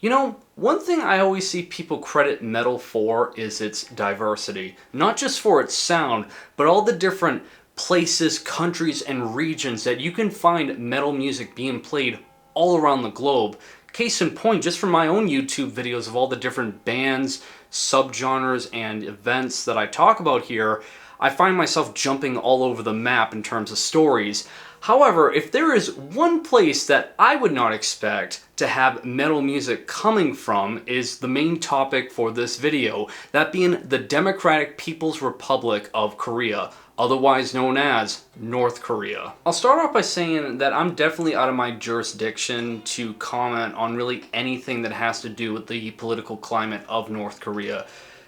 You know, one thing I always see people credit metal for is its diversity. Not just for its sound, but all the different places, countries, and regions that you can find metal music being played all around the globe. Case in point, just from my own YouTube videos of all the different bands, subgenres, and events that I talk about here, I find myself jumping all over the map in terms of stories. However, if there is one place that I would not expect to have metal music coming from is the main topic for this video, that being the Democratic People's Republic of Korea, otherwise known as North Korea. I'll start off by saying that I'm definitely out of my jurisdiction to comment on really anything that has to do with the political climate of North Korea.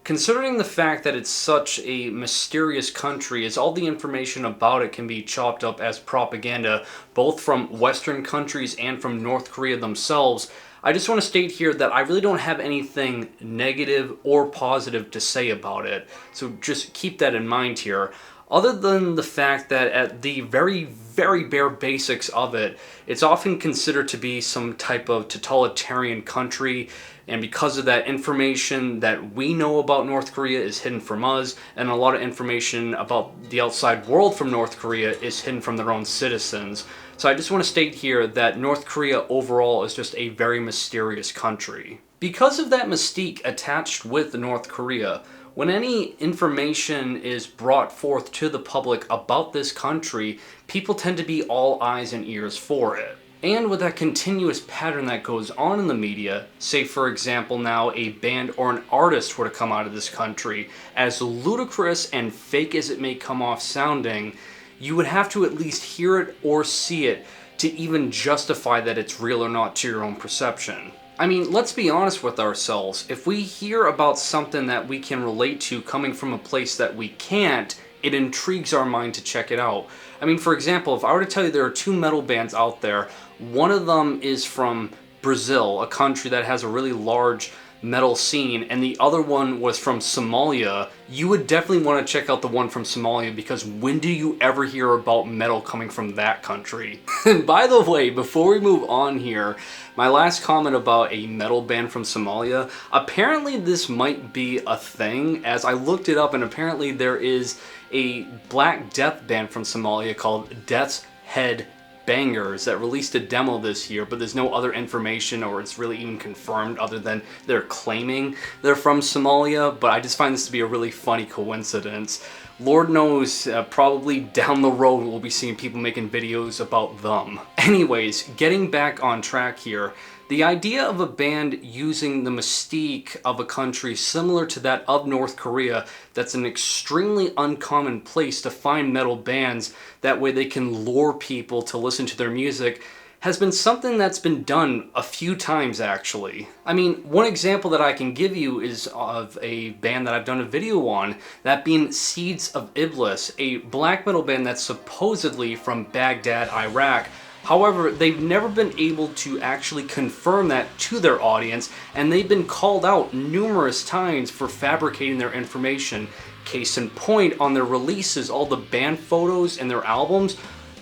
Considering the fact that it's such a mysterious country, as all the information about it can be chopped up as propaganda, both from Western countries and from North Korea themselves, I just want to state here that I really don't have anything negative or positive to say about it. So just keep that in mind here. Other than the fact that at the very, very bare basics of it, it's often considered to be some type of totalitarian country, and because of that, information that we know about North Korea is hidden from us, and a lot of information about the outside world from North Korea is hidden from their own citizens. So I just want to state here that North Korea overall is just a very mysterious country. Because of that mystique attached with North Korea, when any information is brought forth to the public about this country, people tend to be all eyes and ears for it. And with that continuous pattern that goes on in the media, say for example now a band or an artist were to come out of this country, as ludicrous and fake as it may come off sounding, you would have to at least hear it or see it to even justify that it's real or not to your own perception. I mean, let's be honest with ourselves. If we hear about something that we can relate to coming from a place that we can't, it intrigues our mind to check it out. I mean, for example, if I were to tell you there are two metal bands out there, one of them is from Brazil, a country that has a really large metal scene, and the other one was from Somalia, you would definitely want to check out the one from Somalia, because when do you ever hear about metal coming from that country? And by the way, before we move on here, my last comment about a metal band from Somalia, apparently this might be a thing, as I looked it up, and apparently there is a Black Death band from Somalia called Death's Head Bangers that released a demo this year, but there's no other information or it's really even confirmed other than they're claiming they're from Somalia. But I just find this to be a really funny coincidence. Lord knows, probably down the road we'll be seeing people making videos about them. Anyways, getting back on track here, the idea of a band using the mystique of a country similar to that of North Korea, that's an extremely uncommon place to find metal bands, that way they can lure people to listen to their music, has been something that's been done a few times actually. I mean, one example that I can give you is of a band that I've done a video on, that being Seeds of Iblis, a black metal band that's supposedly from Baghdad, Iraq. However, they've never been able to actually confirm that to their audience, and they've been called out numerous times for fabricating their information. Case in point, on their releases, all the band photos and their albums,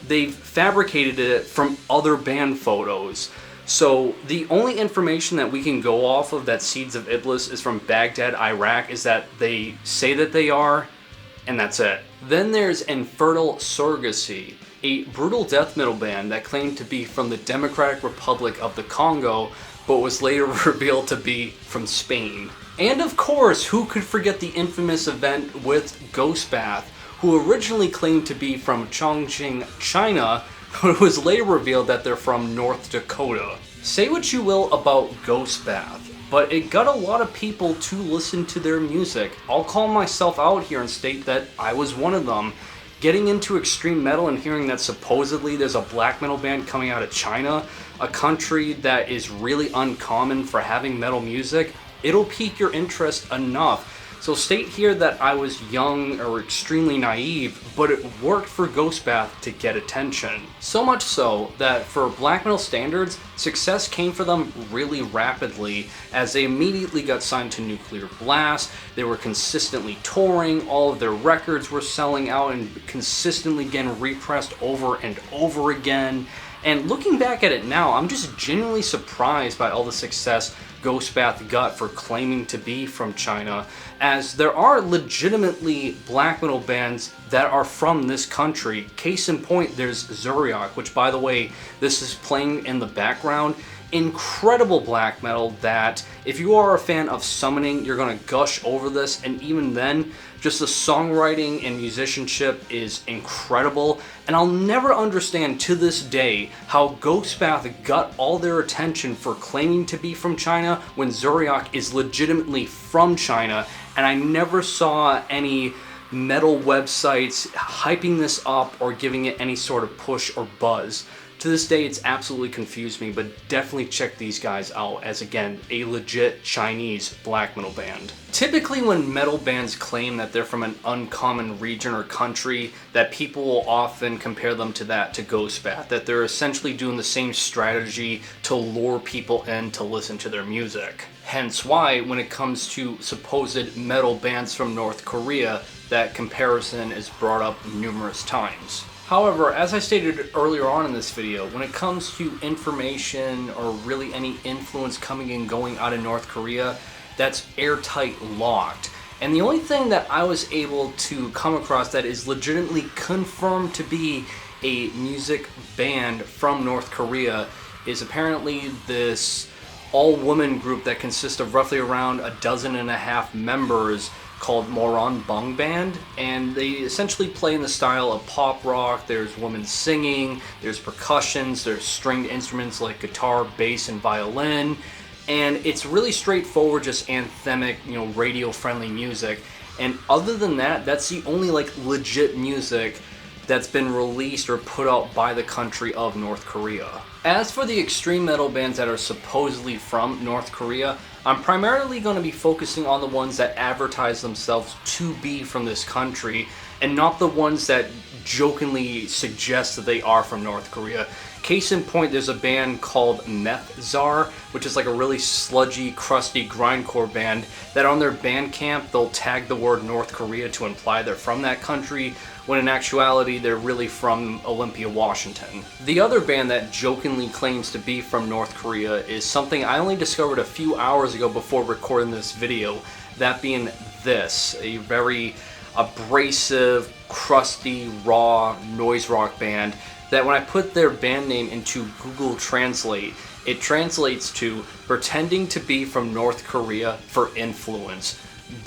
they've fabricated it from other band photos. So the only information that we can go off of that Seeds of Iblis is from Baghdad, Iraq, is that they say that they are, and that's it. Then there's Infertile Surrogacy, a brutal death metal band that claimed to be from the Democratic Republic of the Congo, but was later revealed to be from Spain. And of course, who could forget the infamous event with Ghostbath, who originally claimed to be from Chongqing, China, but it was later revealed that they're from North Dakota. Say what you will about Ghostbath, but it got a lot of people to listen to their music. I'll call myself out here and state that I was one of them. Getting into extreme metal and hearing that supposedly there's a black metal band coming out of China, a country that is really uncommon for having metal music, it'll pique your interest enough. So state here that I was young or extremely naive, but it worked for Ghostbath to get attention. So much so that for black metal standards, success came for them really rapidly, as they immediately got signed to Nuclear Blast. They were consistently touring, all of their records were selling out and consistently getting repressed over and over again. And looking back at it now, I'm just genuinely surprised by all the success Ghostbath got for claiming to be from China, as there are legitimately black metal bands that are from this country. Case in point, there's Zuriach, which, by the way, this is playing in the background. Incredible black metal that if you are a fan of Summoning, you're gonna gush over this, and even then, just the songwriting and musicianship is incredible. And I'll never understand to this day how Ghostbath got all their attention for claiming to be from China when Zuriach is legitimately from China, and I never saw any metal websites hyping this up or giving it any sort of push or buzz. To this day, it's absolutely confused me, but definitely check these guys out as, again, a legit Chinese black metal band. Typically when metal bands claim that they're from an uncommon region or country, that people will often compare them to Ghostbath, that they're essentially doing the same strategy to lure people in to listen to their music. Hence why, when it comes to supposed metal bands from North Korea, that comparison is brought up numerous times. However, as I stated earlier on in this video, when it comes to information or really any influence coming and going out of North Korea, that's airtight locked. And the only thing that I was able to come across that is legitimately confirmed to be a music band from North Korea is apparently this all-woman group that consists of roughly around 12.5 members called Moron Bung Band, and they essentially play in the style of pop rock. There's women singing, there's percussions, there's stringed instruments like guitar, bass, and violin, and it's really straightforward, just anthemic, radio-friendly music. And other than that, that's the only legit music that's been released or put out by the country of North Korea. As for the extreme metal bands that are supposedly from North Korea, I'm primarily going to be focusing on the ones that advertise themselves to be from this country, and not the ones that jokingly suggest that they are from North Korea. Case in point, there's a band called Meth Czar, which is like a really sludgy, crusty grindcore band that on their Bandcamp, they'll tag the word North Korea to imply they're from that country, when in actuality they're really from Olympia, Washington. The other band that jokingly claims to be from North Korea is something I only discovered a few hours ago before recording this video, that being this, a very abrasive, crusty, raw noise rock band that when I put their band name into Google Translate, it translates to pretending to be from North Korea for influence.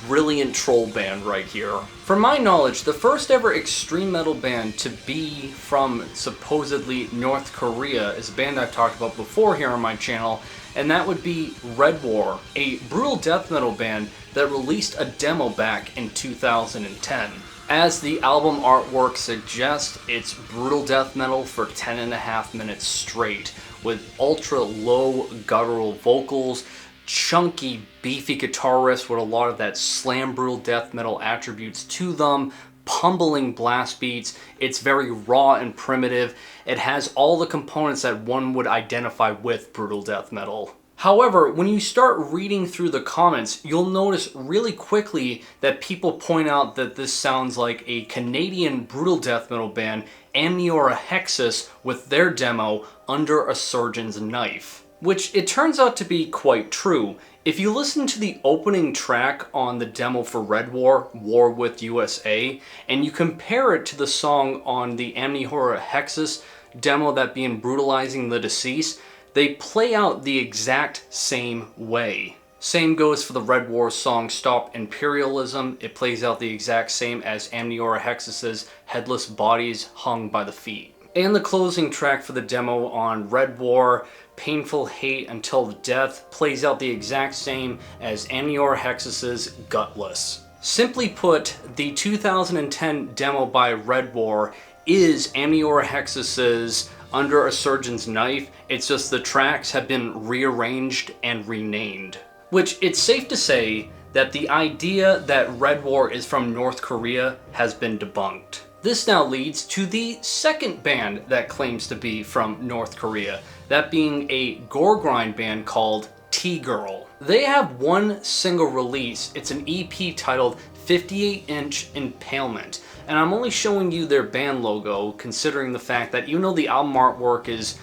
Brilliant troll band right here. From my knowledge, the first ever extreme metal band to be from supposedly North Korea is a band I've talked about before here on my channel, and that would be Red War, a brutal death metal band that released a demo back in 2010. As the album artwork suggests, it's brutal death metal for 10.5 minutes straight, with ultra low guttural vocals, chunky, beefy guitar riffs with a lot of that slam brutal death metal attributes to them, pummeling blast beats. It's very raw and primitive. It has all the components that one would identify with brutal death metal. However, when you start reading through the comments, you'll notice really quickly that people point out that this sounds like a Canadian brutal death metal band, Amniora Hexus, with their demo Under a Surgeon's Knife. Which it turns out to be quite true. If you listen to the opening track on the demo for Red War, War with USA, and you compare it to the song on the Amniora Hexus demo, that being Brutalizing the Deceased, they play out the exact same way. Same goes for the Red War song Stop Imperialism. It plays out the exact same as Amniora Hexus's Headless Bodies Hung by the Feet. And the closing track for the demo on Red War, Painful Hate Until Death, plays out the exact same as Amniora Hexus's Gutless. Simply put, the 2010 demo by Red War is Amniora Hexus's Under a Surgeon's Knife. It's just the tracks have been rearranged and renamed. Which, it's safe to say that the idea that Red War is from North Korea has been debunked. This now leads to the second band that claims to be from North Korea, that being a gore grind band called T-Girl. They have one single release. It's an EP titled 58-Inch Impalement, and I'm only showing you their band logo considering the fact that even though the album artwork is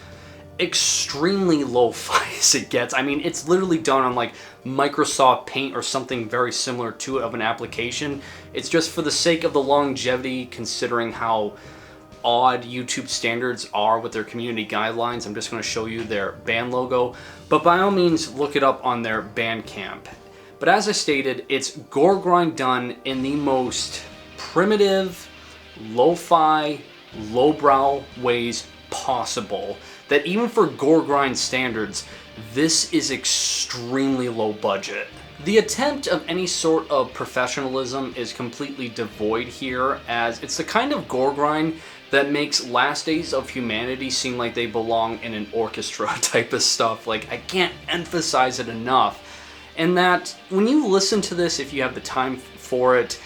extremely lo-fi as it gets. I mean, it's literally done on like Microsoft Paint or something very similar to it of an application. It's just for the sake of the longevity, considering how odd YouTube standards are with their community guidelines. I'm just going to show you their band logo, but by all means look it up on their Bandcamp. But as I stated, it's gore grind done in the most primitive, lo-fi, lowbrow ways possible, that even for gore grind standards, this is extremely low budget. The attempt of any sort of professionalism is completely devoid here, as it's the kind of gore grind that makes Last Days of Humanity seem like they belong in an orchestra type of stuff. Like, I can't emphasize it enough. And that when you listen to this, if you have the time for it,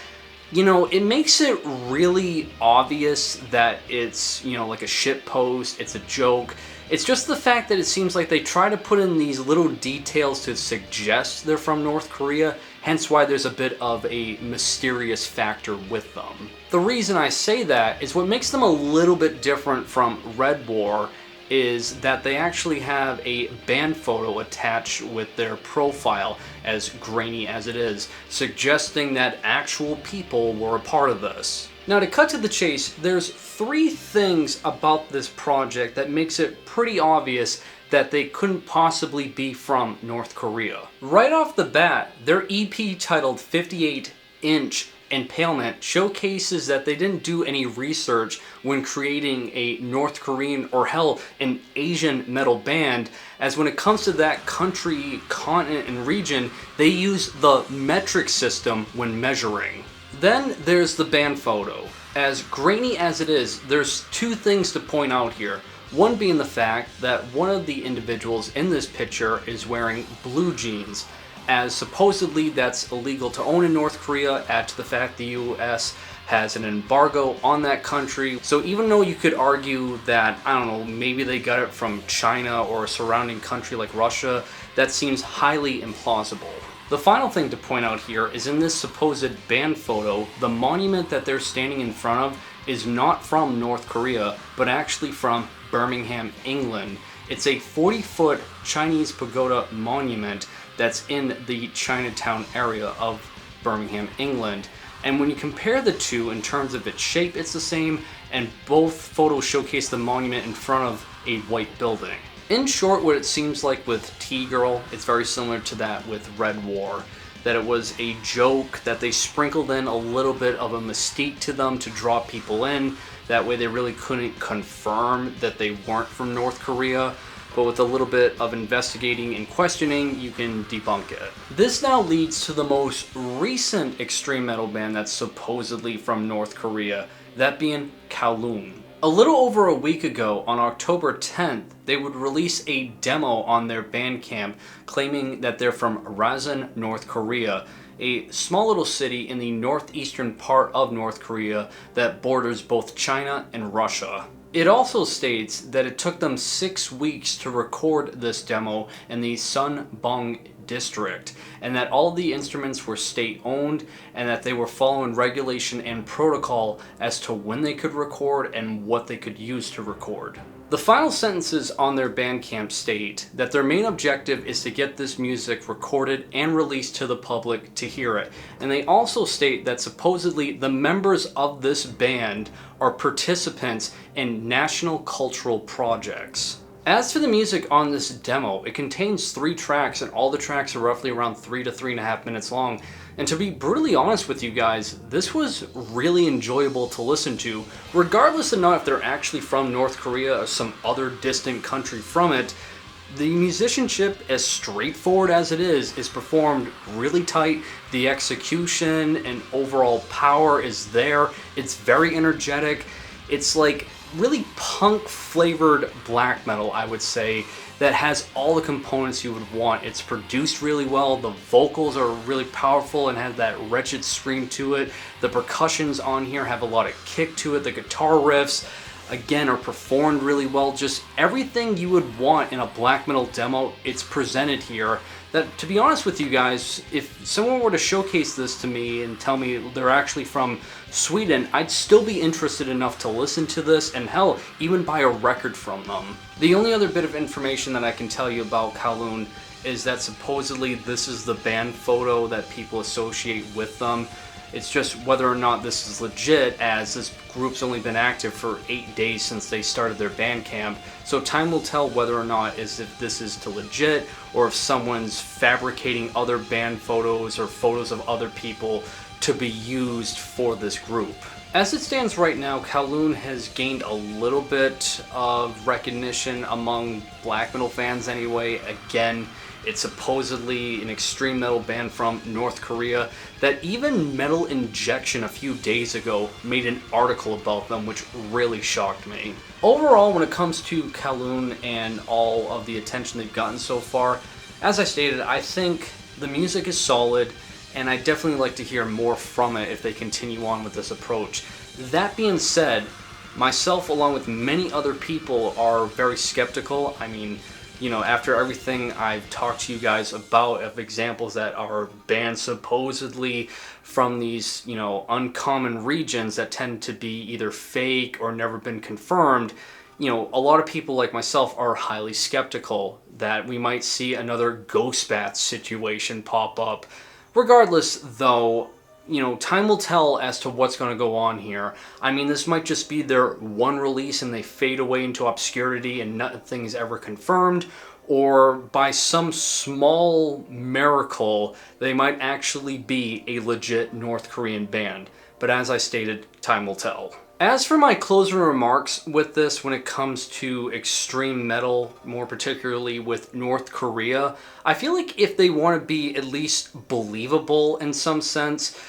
you know, it makes it really obvious that it's, you know, like a shit post, it's a joke. It's just the fact that it seems like they try to put in these little details to suggest they're from North Korea, hence why there's a bit of a mysterious factor with them. The reason I say that is what makes them a little bit different from Red War is that they actually have a band photo attached with their profile, as grainy as it is, suggesting that actual people were a part of this. Now, to cut to the chase, there's 3 things about this project that makes it pretty obvious that they couldn't possibly be from North Korea. Right off the bat, their EP titled 58-inch Impalement showcases that they didn't do any research when creating a North Korean, or hell, an Asian metal band, as when it comes to that country, continent, and region, they use the metric system when measuring. Then there's the band photo. As grainy as it is, there's 2 things to point out here. One being the fact that one of the individuals in this picture is wearing blue jeans, as supposedly that's illegal to own in North Korea, add to the fact the US has an embargo on that country. So even though you could argue that, I don't know, maybe they got it from China or a surrounding country like Russia, that seems highly implausible. The final thing to point out here is in this supposed band photo, the monument that they're standing in front of is not from North Korea, but actually from Birmingham, England. It's a 40-foot Chinese pagoda monument that's in the Chinatown area of Birmingham, England. And when you compare the two in terms of its shape, it's the same, and both photos showcase the monument in front of a white building. In short, what it seems like with T-Girl, it's very similar to that with Red War. That it was a joke, that they sprinkled in a little bit of a mystique to them to draw people in. That way they really couldn't confirm that they weren't from North Korea. But with a little bit of investigating and questioning, you can debunk it. This now leads to the most recent extreme metal band that's supposedly from North Korea, that being Kowloon. A little over a week ago, on October 10th, they would release a demo on their Bandcamp claiming that they're from Rasan, North Korea, a small little city in the northeastern part of North Korea that borders both China and Russia. It also states that it took them 6 weeks to record this demo in the Sunbong district, and that all the instruments were state-owned, and that they were following regulation and protocol as to when they could record and what they could use to record. The final sentences on their Bandcamp state that their main objective is to get this music recorded and released to the public to hear it. And they also state that supposedly the members of this band are participants in national cultural projects. As for the music on this demo, it contains 3 tracks, and all the tracks are roughly around 3 to 3.5 minutes long. And to be brutally honest with you guys, this was really enjoyable to listen to, regardless of not if they're actually from North Korea or some other distant country from it. The musicianship, as straightforward as it is performed really tight. The execution and overall power is there. It's very energetic. It's like really punk flavored black metal, I would say, that has all the components you would want. It's produced really well, the vocals are really powerful and have that wretched scream to it. The percussions on here have a lot of kick to it, the guitar riffs. again, are performed really well. Just everything you would want in a black metal demo, it's presented here. That, to be honest with you guys, if someone were to showcase this to me and tell me they're actually from Sweden, I'd still be interested enough to listen to this and hell, even buy a record from them. The only other bit of information that I can tell you about Kowloon is that supposedly this is the band photo that people associate with them. It's just whether or not this is legit, as this group's only been active for 8 days since they started their Bandcamp. So time will tell whether or not if this is to legit, or if someone's fabricating other band photos or photos of other people to be used for this group. As it stands right now, Kowloon has gained a little bit of recognition among black metal fans anyway. Again, it's supposedly an extreme metal band from North Korea that even Metal Injection a few days ago made an article about them, which really shocked me. Overall, when it comes to Kowloon and all of the attention they've gotten so far, as I stated, I think the music is solid, and I definitely like to hear more from it if they continue on with this approach. That being said, myself along with many other people are very skeptical. I mean, you know, after everything I've talked to you guys about of examples that are banned supposedly from these, you know, uncommon regions that tend to be either fake or never been confirmed, you know, a lot of people like myself are highly skeptical that we might see another Ghost Bats situation pop up. Regardless, though, you know, time will tell as to what's going to go on here. I mean, this might just be their one release and they fade away into obscurity and nothing's ever confirmed, or by some small miracle, they might actually be a legit North Korean band. But as I stated, time will tell. As for my closing remarks with this when it comes to extreme metal, more particularly with North Korea, I feel like if they want to be at least believable in some sense,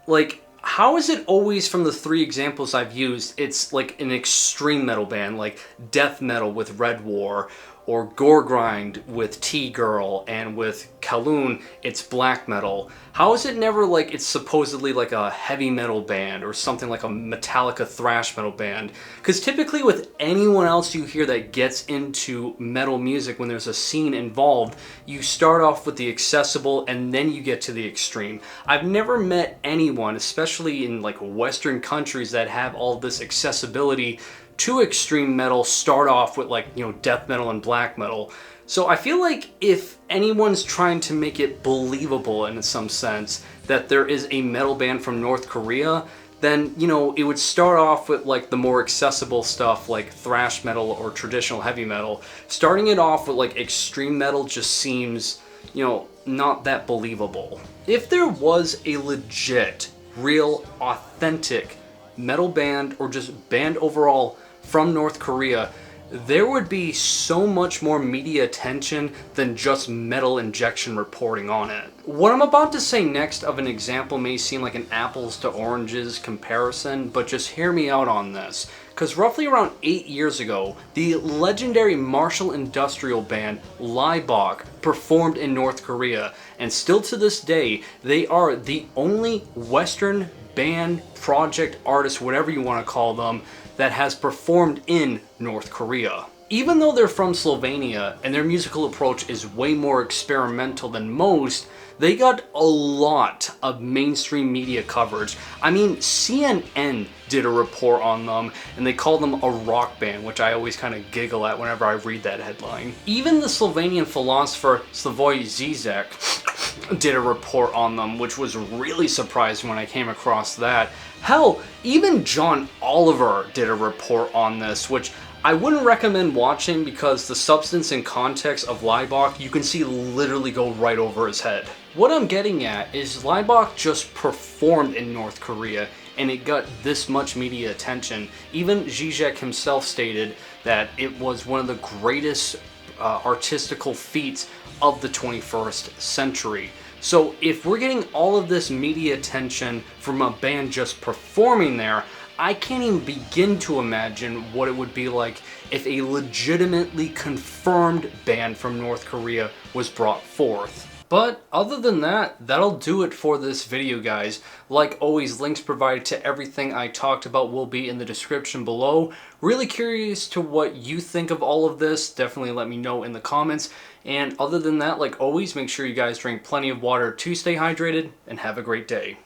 like, how is it always from the 3 examples I've used, it's like an extreme metal band, like death metal with Red War, or gore grind with T-Girl, and with Kowloon, it's black metal. How is it never like it's supposedly like a heavy metal band or something like a Metallica thrash metal band? Because typically with anyone else you hear that gets into metal music, when there's a scene involved, you start off with the accessible and then you get to the extreme. I've never met anyone, especially in like Western countries that have all this accessibility to extreme metal, start off with like, you know, death metal and black metal. So I feel like if anyone's trying to make it believable in some sense that there is a metal band from North Korea, then, you know, it would start off with like the more accessible stuff like thrash metal or traditional heavy metal. Starting it off with like extreme metal just seems, you know, not that believable. If there was a legit, real, authentic metal band or just band overall from North Korea, there would be so much more media attention than just Metal Injection reporting on it. What I'm about to say next of an example may seem like an apples to oranges comparison, but just hear me out on this. Because roughly around 8 years ago, the legendary martial industrial band Laibach performed in North Korea, and still to this day, they are the only Western band, project, artist, whatever you want to call them, that has performed in North Korea. Even though they're from Slovenia and their musical approach is way more experimental than most, they got a lot of mainstream media coverage. I mean, CNN did a report on them and they called them a rock band, which I always kind of giggle at whenever I read that headline. Even the Slovenian philosopher Slavoj Zizek did a report on them, which was really surprising when I came across that. Hell, even John Oliver did a report on this, which I wouldn't recommend watching because the substance and context of Laibach you can see literally go right over his head. What I'm getting at is Laibach just performed in North Korea and it got this much media attention. Even Zizek himself stated that it was one of the greatest artistical feats of the 21st century. So if we're getting all of this media attention from a band just performing there, I can't even begin to imagine what it would be like if a legitimately confirmed band from North Korea was brought forth. But other than that, that'll do it for this video, guys. Like always, links provided to everything I talked about will be in the description below. Really curious to what you think of all of this. Definitely let me know in the comments. And other than that, like always, make sure you guys drink plenty of water to stay hydrated, and have a great day.